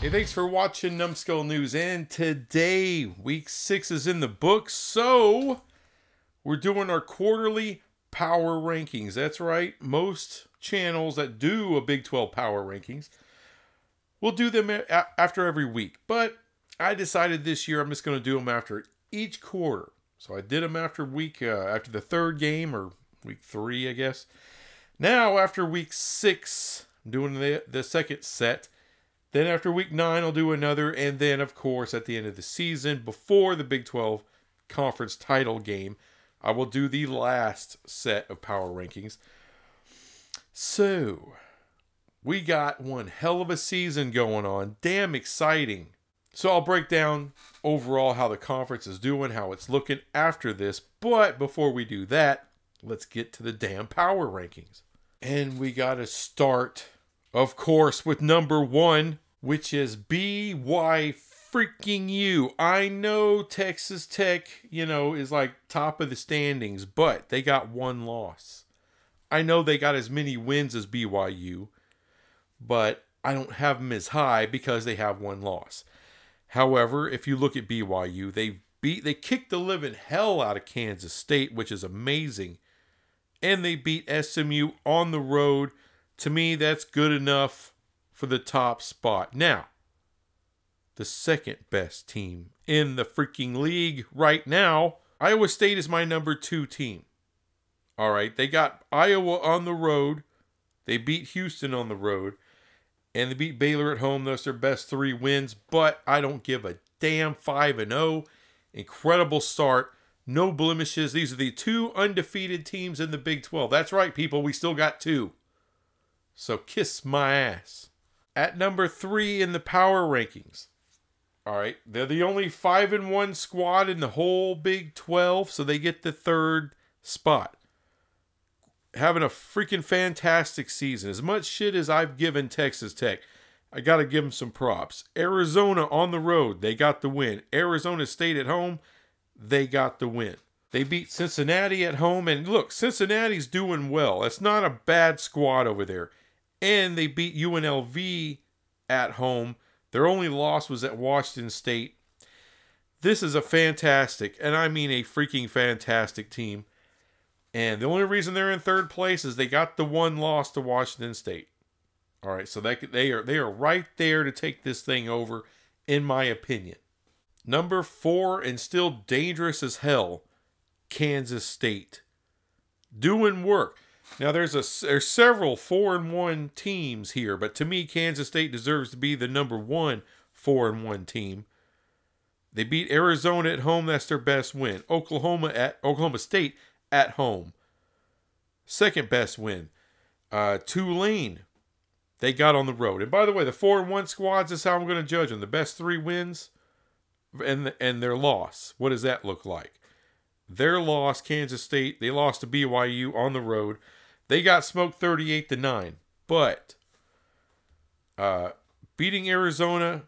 Hey, thanks for watching Numbskull News. And today, week 6 is in the books, so we're doing our quarterly power rankings. That's right, most channels that do a Big 12 power rankings will do them after every week. But I decided this year I'm just going to do them after each quarter. So I did them after after the third game, or week 3, I guess. Now, after week 6, I'm doing the second set. Then after week 9, I'll do another. And then, of course, at the end of the season, before the Big 12 conference title game, I will do the last set of power rankings. So, we got one hell of a season going on. Damn exciting. So I'll break down overall how the conference is doing, how it's looking after this. But before we do that, let's get to the damn power rankings. And we got to start, of course, with number 1, which is BY freaking U. I know Texas Tech, is like top of the standings, but they got one loss. I know they got as many wins as BYU, but I don't have them as high because they have one loss. However, if you look at BYU, they kicked the living hell out of Kansas State, which is amazing. And they beat SMU on the road. To me, that's good enough for the top spot. Now, the second best team in the freaking league right now, Iowa State is my number 2 team. All right, they got Iowa on the road. They beat Houston on the road. And they beat Baylor at home. Those are their best 3 wins. But I don't give a damn. 5-0. Incredible start. No blemishes. These are the 2 undefeated teams in the Big 12. That's right, people. We still got 2. So kiss my ass. At number 3 in the power rankings. All right. They're the only 5-1 squad in the whole Big 12. So they get the 3rd spot. Having a freaking fantastic season. As much shit as I've given Texas Tech, I got to give them some props. Arizona on the road. They got the win. Arizona State at home. They got the win. They beat Cincinnati at home. And look, Cincinnati's doing well. That's not a bad squad over there. And they beat UNLV at home. Their only loss was at Washington State. This is a fantastic, and I mean a freaking fantastic team. And the only reason they're in 3rd place is they got the one loss to Washington State. All right, so they are right there to take this thing over, in my opinion. Number 4, and still dangerous as hell, Kansas State. Doing work. Now, there's several 4-1 teams here, but to me, Kansas State deserves to be the number 1 4-1 team. They beat Arizona at home. That's their best win. Oklahoma State at home. Second best win. Tulane, they got on the road. And by the way, the 4-1 squads is how I'm going to judge them. The best 3 wins and their loss. What does that look like? Their loss, Kansas State, they lost to BYU on the road. They got smoked 38-9. But beating Arizona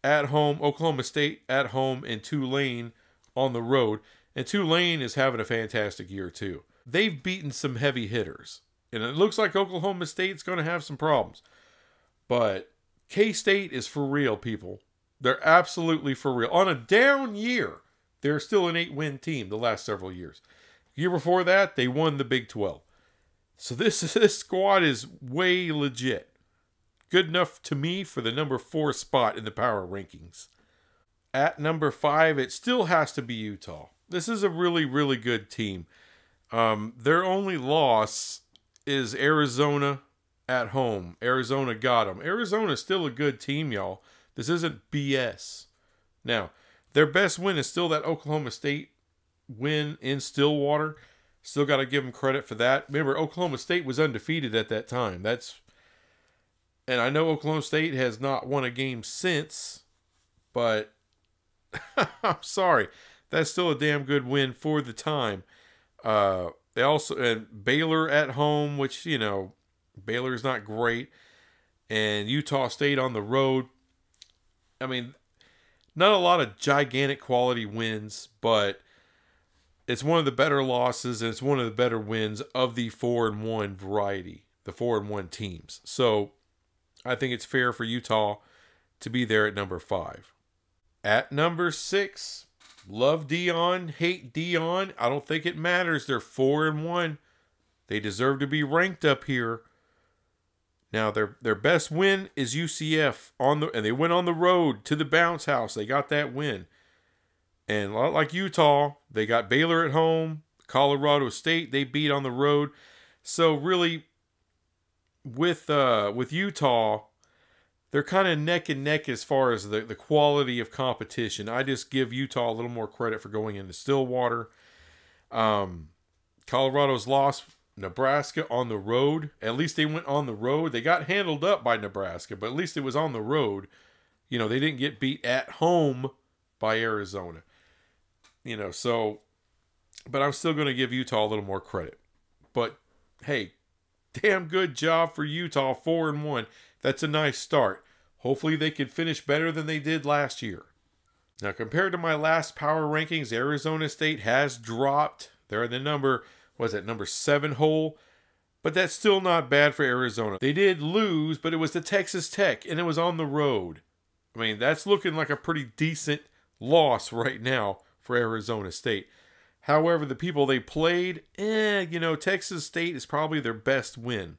at home, Oklahoma State at home, and Tulane on the road. And Tulane is having a fantastic year too. They've beaten some heavy hitters. And it looks like Oklahoma State's going to have some problems. But K-State is for real, people. They're absolutely for real. On a down year, they're still an 8-win team the last several years. The year before that, they won the Big 12. So this squad is way legit. Good enough to me for the number 4 spot in the power rankings. At number 5, it still has to be Utah. This is a really, really good team. Their only loss is Arizona at home. Arizona got them. Arizona's still a good team, y'all. This isn't BS. Now, their best win is still that Oklahoma State win in Stillwater. Still got to give them credit for that. Remember, Oklahoma State was undefeated at that time. And I know Oklahoma State has not won a game since, but I'm sorry. That's still a damn good win for the time. They also, and Baylor at home, which, Baylor's not great. And Utah State on the road. I mean, not a lot of gigantic quality wins, but it's one of the better losses, and it's one of the better wins of the 4-1 variety, the 4-1 teams. So I think it's fair for Utah to be there at number 5. At number 6, love Dion, hate Dion. I don't think it matters. They're 4-1. They deserve to be ranked up here. Now their best win is UCF and they went on the road to the bounce house. They got that win. And a lot like Utah, they got Baylor at home. Colorado State they beat on the road. So really, with Utah, they're kind of neck and neck as far as the quality of competition. I just give Utah a little more credit for going into Stillwater. Colorado's lost Nebraska on the road. At least they went on the road. They got handled up by Nebraska, but at least it was on the road. You know, they didn't get beat at home by Arizona. You know, so, but I'm still going to give Utah a little more credit. But, hey, damn good job for Utah, 4-1. That's a nice start. Hopefully they can finish better than they did last year. Now, compared to my last power rankings, Arizona State has dropped. They're in the number 7 hole? But that's still not bad for Arizona. They did lose, but it was to Texas Tech, and it was on the road. I mean, that's looking like a pretty decent loss right now for Arizona State. However, the people they played, Texas State is probably their best win.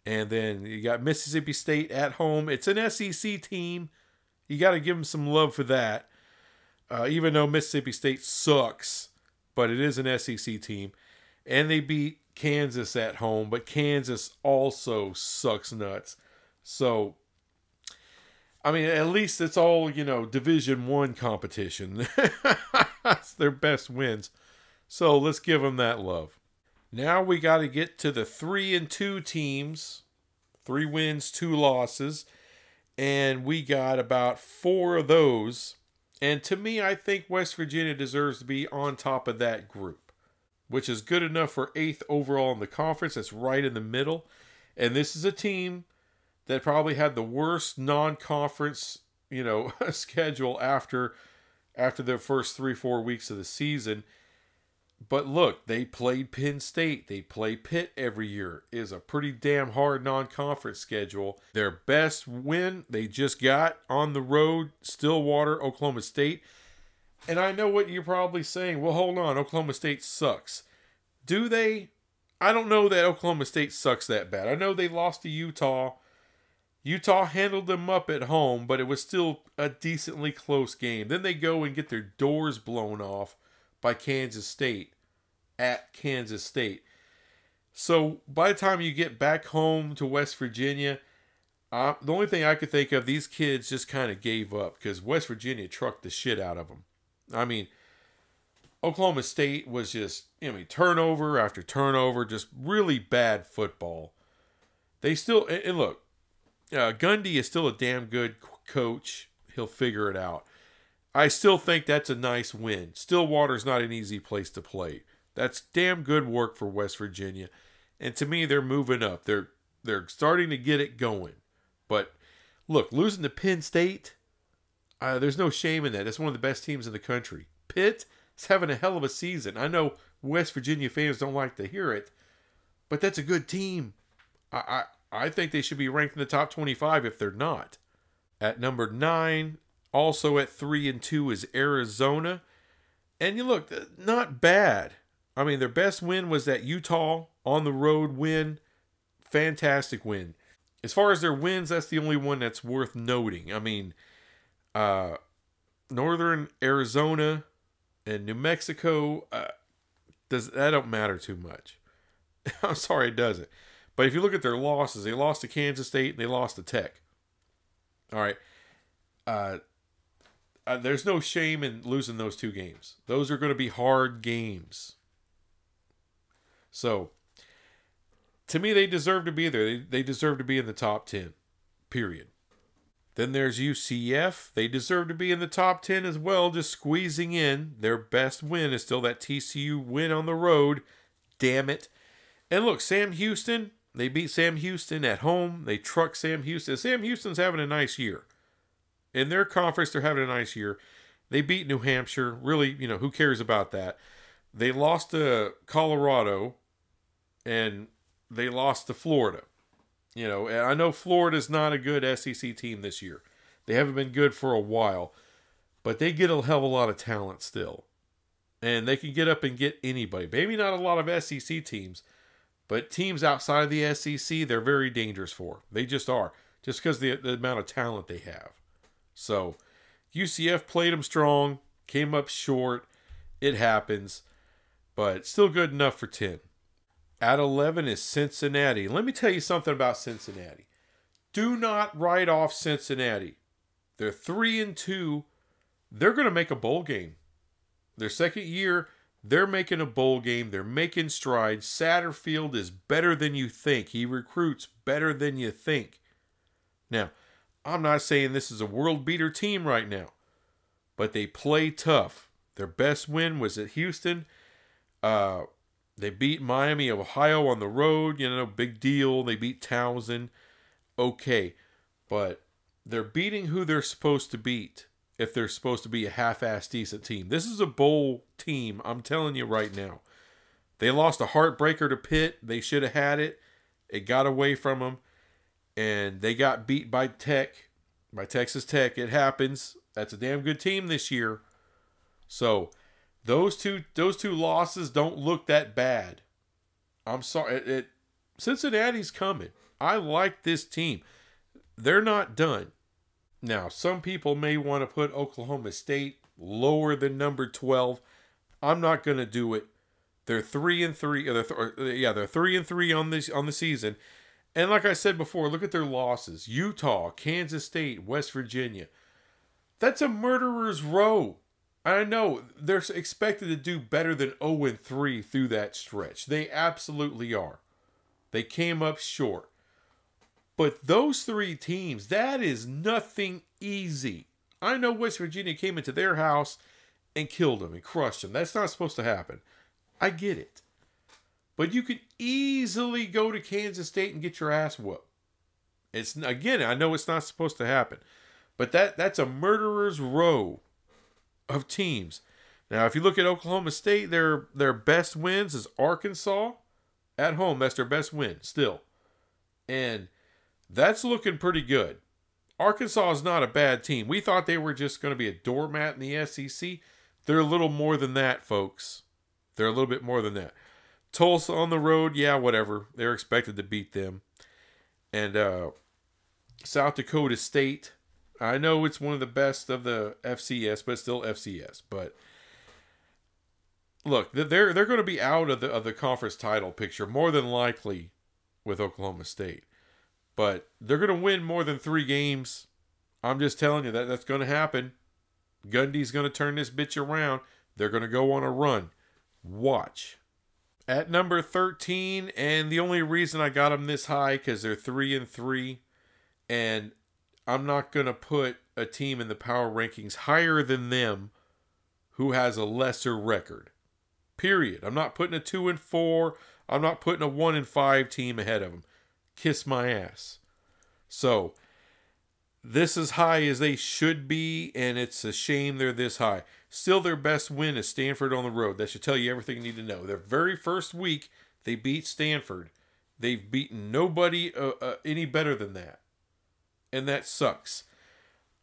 And then you got Mississippi State at home. It's an SEC team. You got to give them some love for that. Even though Mississippi State sucks, but it is an SEC team. And they beat Kansas at home, but Kansas also sucks nuts. So, I mean, at least it's all, Division I competition. That's their best wins. So let's give them that love. Now we got to get to the 3-2 teams. 3 wins, 2 losses. And we got about 4 of those. And to me, I think West Virginia deserves to be on top of that group, which is good enough for 8th overall in the conference. That's right in the middle. And this is a team that probably had the worst non-conference, schedule after the first 3-4 weeks of the season. But look, they played Penn State. They play Pitt every year. It is a pretty damn hard non-conference schedule. Their best win they just got on the road, Stillwater, Oklahoma State. And I know what you're probably saying. Well, hold on. Oklahoma State sucks. Do they? I don't know that Oklahoma State sucks that bad. I know they lost to Utah. Utah handled them up at home, but it was still a decently close game. Then they go and get their doors blown off by Kansas State at Kansas State. So by the time you get back home to West Virginia, the only thing I could think of, these kids just kind of gave up because West Virginia trucked the shit out of them. I mean, Oklahoma State was just, turnover after turnover, just really bad football. They still, and look, Gundy is still a damn good coach. He'll figure it out. I still think that's a nice win. Stillwater's not an easy place to play. That's damn good work for West Virginia. And to me, they're moving up. They're starting to get it going. But look, losing to Penn State, there's no shame in that. That's one of the best teams in the country. Pitt is having a hell of a season. I know West Virginia fans don't like to hear it, but that's a good team. I think they should be ranked in the top 25 if they're not. At number 9, also at 3-2 is Arizona. And you look, not bad. I mean, their best win was that Utah on the road win. Fantastic win. As far as their wins, that's the only one that's worth noting. I mean, Northern Arizona and New Mexico, that don't matter too much. I'm sorry, it doesn't. But if you look at their losses, they lost to Kansas State and they lost to Tech. All right. There's no shame in losing those 2 games. Those are going to be hard games. So, to me, they deserve to be there. They deserve to be in the top 10, period. Then there's UCF. They deserve to be in the top 10 as well, just squeezing in. Their best win is still that TCU win on the road. Damn it. And look, Sam Houston, they beat Sam Houston at home. They truck Sam Houston. Sam Houston's having a nice year. In their conference, they're having a nice year. They beat New Hampshire. Really, who cares about that? They lost to Colorado, and they lost to Florida. And I know Florida's not a good SEC team this year. They haven't been good for a while, but they get a hell of a lot of talent still. And they can get up and get anybody. Maybe not a lot of SEC teams, but teams outside of the SEC, they're very dangerous for. They just are. Just because the amount of talent they have. So, UCF played them strong, came up short. It happens. But still good enough for 10. At 11 is Cincinnati. Let me tell you something about Cincinnati. Do not write off Cincinnati. They're 3-2. They're going to make a bowl game. Their second year, they're making a bowl game. They're making strides. Satterfield is better than you think. He recruits better than you think. Now, I'm not saying this is a world beater team right now, but they play tough. Their best win was at Houston. They beat Miami of Ohio on the road. Big deal. They beat Towson. Okay, but they're beating who they're supposed to beat. If they're supposed to be a half-assed decent team. This is a bowl team, I'm telling you right now. They lost a heartbreaker to Pitt. They should have had it. It got away from them. And they got beat by Texas Tech. It happens. That's a damn good team this year. So, those two losses don't look that bad. I'm sorry. Cincinnati's coming. I like this team. They're not done. Now, some people may want to put Oklahoma State lower than number 12. I'm not going to do it. They're 3-3. They're 3-3 on the season. And like I said before, look at their losses: Utah, Kansas State, West Virginia. That's a murderer's row. I know they're expected to do better than 0-3 through that stretch. They absolutely are. They came up short. But those three teams, that is nothing easy. I know West Virginia came into their house and killed them and crushed them. That's not supposed to happen. I get it. But you could easily go to Kansas State and get your ass whooped. Again, I know it's not supposed to happen. But that's a murderer's row of teams. Now, if you look at Oklahoma State, their best wins is Arkansas at home. That's their best win still. And that's looking pretty good. Arkansas is not a bad team. We thought they were just going to be a doormat in the SEC. They're a little more than that, folks. They're a little bit more than that. Tulsa on the road, yeah, whatever. They're expected to beat them. And South Dakota State, I know it's one of the best of the FCS, but it's still FCS. But look, they're going to be out of the conference title picture more than likely with Oklahoma State. But they're going to win more than 3 games. I'm just telling you that's going to happen. Gundy's going to turn this bitch around. They're going to go on a run. Watch. At number 13, and the only reason I got them this high because they're 3-3, and I'm not going to put a team in the power rankings higher than them who has a lesser record. Period. I'm not putting a 2-4. I'm not putting a 1-5 team ahead of them. Kiss my ass. So, this is high as they should be, and it's a shame they're this high. Still, their best win is Stanford on the road. That should tell you everything you need to know. Their very first week, they beat Stanford. They've beaten nobody any better than that. And that sucks.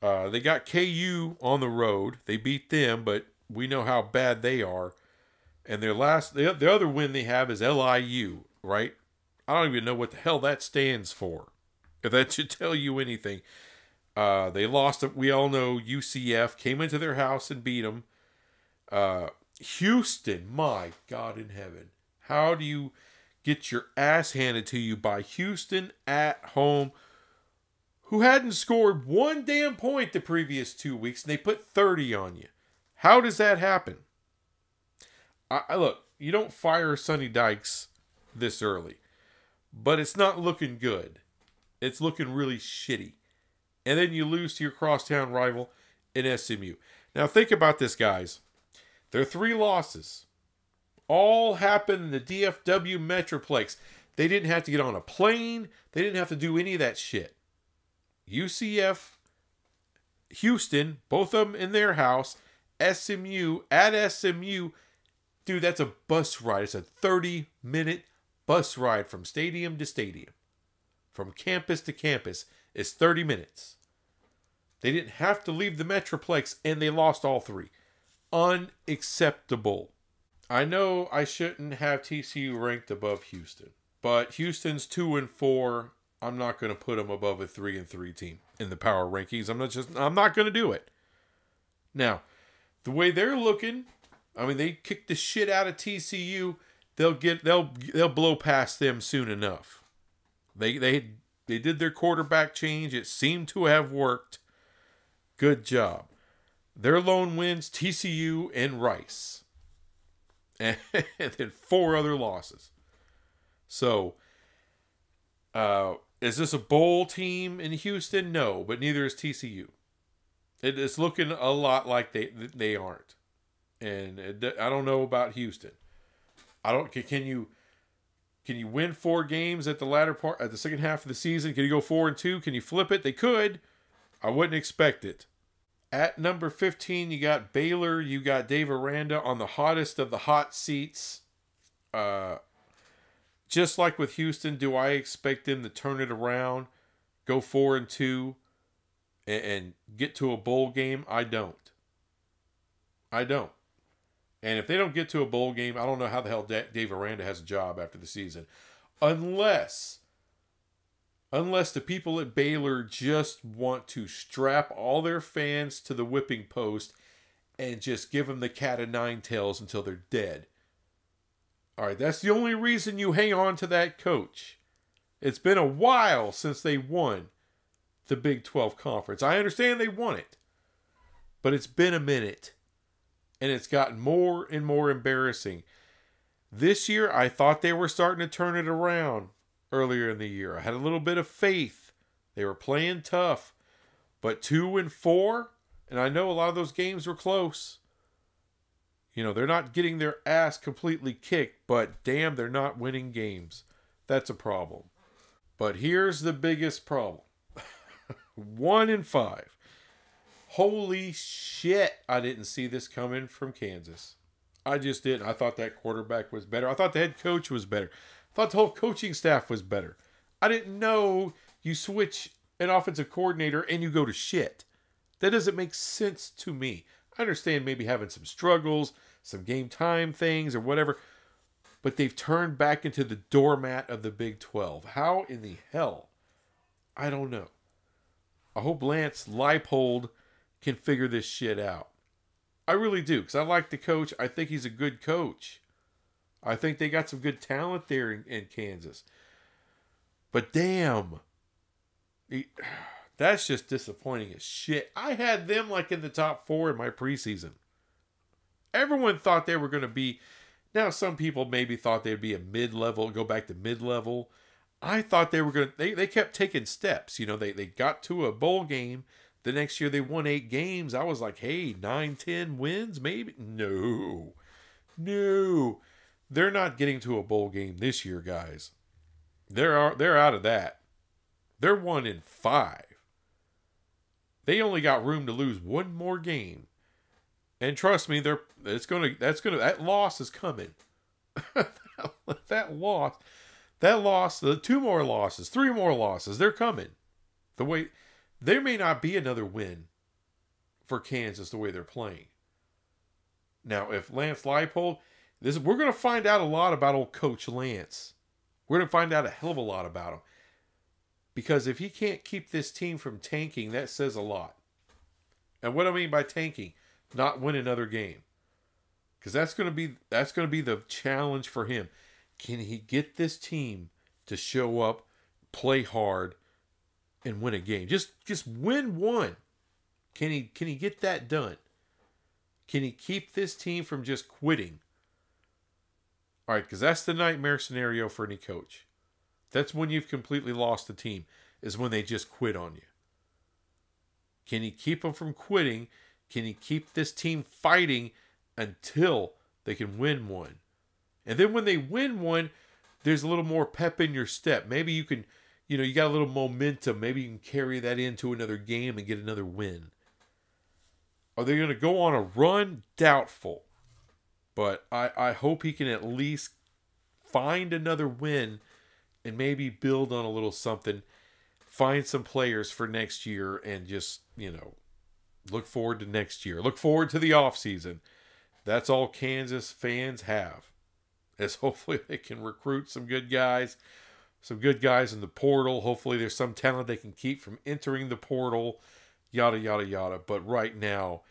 They got KU on the road. They beat them, but we know how bad they are. And the other win they have is LIU, right? I don't even know what the hell that stands for. If that should tell you anything. They lost, we all know, UCF. Came into their house and beat them. Houston, my God in heaven. How do you get your ass handed to you by Houston at home, who hadn't scored one damn point the previous 2 weeks, and they put 30 on you? How does that happen? Look, you don't fire Sonny Dykes this early. But it's not looking good. It's looking really shitty. And then you lose to your crosstown rival in SMU. Now think about this, guys. Their 3 losses all happened in the DFW Metroplex. They didn't have to get on a plane. They didn't have to do any of that shit. UCF, Houston, both of them in their house. SMU, at SMU. Dude, that's a bus ride. It's a 30-minute bus ride from stadium to stadium. From campus to campus is 30 minutes. They didn't have to leave the Metroplex, and they lost all three. Unacceptable. I know I shouldn't have TCU ranked above Houston, but Houston's 2-4. I'm not going to put them above a 3-3 team in the power rankings. I'm not going to do it. Now, the way they're looking, I mean, they kicked the shit out of TCU. They'll blow past them soon enough. They did their quarterback change. It seemed to have worked. Good job. Their lone wins, TCU and Rice. And then 4 other losses. So, is this a bowl team in Houston? No, but neither is TCU. It's looking a lot like they aren't. And I don't know about Houston. Can you win 4 games at the second half of the season? Can you go 4-2? Can you flip it? They could. I wouldn't expect it. At number 15, you got Baylor. You got Dave Aranda on the hottest of the hot seats. Just like with Houston, do I expect them to turn it around, go 4-2, and get to a bowl game? I don't. And if they don't get to a bowl game, I don't know how the hell Dave Aranda has a job after the season. Unless the people at Baylor just want to strap all their fans to the whipping post and just give them the cat of nine tails until they're dead. All right, that's the only reason you hang on to that coach. It's been a while since they won the Big 12 Conference. I understand they won it, but it's been a minute, and it's gotten more and more embarrassing. This year, I thought they were starting to turn it around earlier in the year. I had a little bit of faith. They were playing tough, but 2-4, and I know a lot of those games were close. You know, they're not getting their ass completely kicked, but damn, they're not winning games. That's a problem. But here's the biggest problem. 1-5. Holy shit, I didn't see this coming from Kansas. I just didn't. I thought that quarterback was better. I thought the head coach was better. I thought the whole coaching staff was better. I didn't know you switch an offensive coordinator and you go to shit. That doesn't make sense to me. I understand maybe having some struggles, some game time things or whatever, but they've turned back into the doormat of the Big 12. How in the hell? I don't know. I hope Lance Leipold can figure this shit out. I really do, because I like the coach. I think he's a good coach. I think they got some good talent there in Kansas. But damn, that's just disappointing as shit. I had them like in the top 4 in my preseason. Everyone thought they were going to be. Now, some people maybe thought they'd be a mid-level, go back to mid-level. I thought they were going to. They kept taking steps. You know, they got to a bowl game. The next year they won 8 games. I was like, hey, 9-10 wins, maybe? No. They're not getting to a bowl game this year, guys. They're out of that. They're 1-5. They only got room to lose one more game. And trust me, that loss is coming. that loss, the 2 more losses, 3 more losses, they're coming. There may not be another win for Kansas the way they're playing. Now, if Lance Leipold, we're going to find out a lot about old Coach Lance. We're going to find out a hell of a lot about him. Because if he can't keep this team from tanking, that says a lot. And what I mean by tanking, not win another game. Because that's going to be the challenge for him. Can he get this team to show up, play hard, and win a game? Just win one. Can he get that done? Can he keep this team from just quitting? All right, because that's the nightmare scenario for any coach. That's when you've completely lost the team, is when they just quit on you. Can he keep them from quitting? Can he keep this team fighting until they can win one? And then when they win one, there's a little more pep in your step. Maybe you can, you got a little momentum. Maybe you can carry that into another game and get another win. Are they going to go on a run? Doubtful. But I hope he can at least find another win and maybe build on a little something find some players for next year and just, look forward to next year. Look forward to the offseason. That's all Kansas fans have. Is hopefully they can recruit some good guys in the portal. Hopefully there's some talent they can keep from entering the portal, yada, yada, yada. But right now,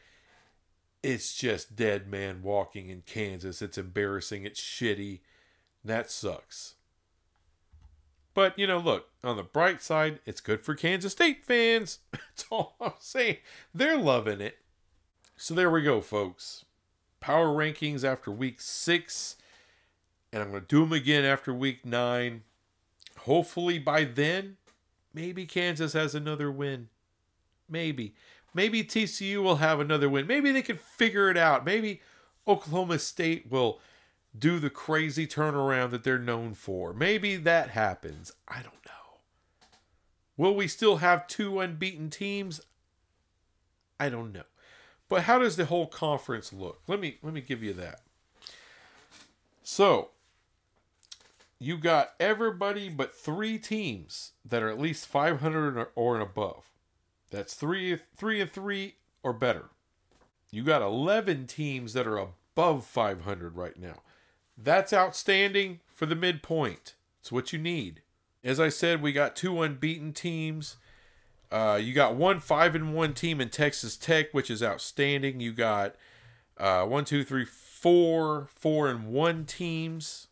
it's just dead man walking in Kansas. It's embarrassing. It's shitty. That sucks. But, look, on the bright side, it's good for Kansas State fans. That's all I'm saying. They're loving it. So there we go, folks. Power rankings after week 6. And I'm going to do them again after week 9. Hopefully by then, maybe Kansas has another win. Maybe. Maybe TCU will have another win. Maybe they can figure it out. Maybe Oklahoma State will do the crazy turnaround that they're known for. Maybe that happens. I don't know. Will we still have 2 unbeaten teams? I don't know. But how does the whole conference look? Let me give you that. So, you got everybody but 3 teams that are at least 500 or above. That's 3-3 or better. You got 11 teams that are above 500 right now. That's outstanding for the midpoint. It's what you need. As I said, we got 2 unbeaten teams. You got 1 5-1 team in Texas Tech, which is outstanding. You got 4 4-1 teams.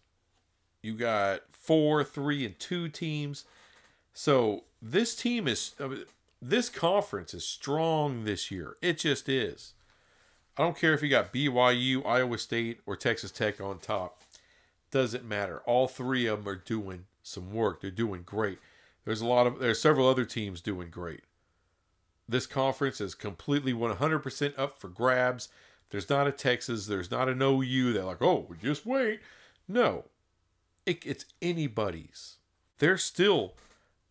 You got 4 3-2 teams. So this conference is strong this year. It just is. I don't care if you got BYU, Iowa State, or Texas Tech on top. Doesn't matter. All 3 of them are doing some work. They're doing great. There's several other teams doing great. This conference is completely 100% up for grabs. There's not a Texas. There's not an OU. They're like, oh, just wait. No. It's anybody's. The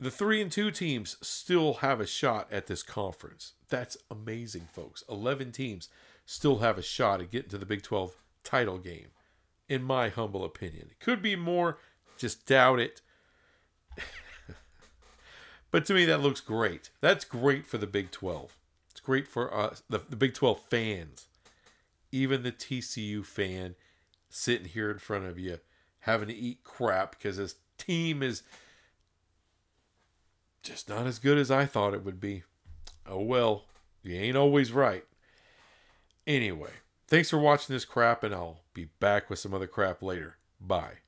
3-2 teams still have a shot at this conference. That's amazing, folks. 11 teams still have a shot at getting to the Big 12 title game, in my humble opinion. It could be more. Just doubt it. But to me, that looks great. That's great for the Big 12. It's great for us, the Big 12 fans. Even the TCU fan sitting here in front of you having to eat crap because his team is just not as good as I thought it would be. Oh well, you ain't always right. Anyway, thanks for watching this crap, and I'll be back with some other crap later. Bye.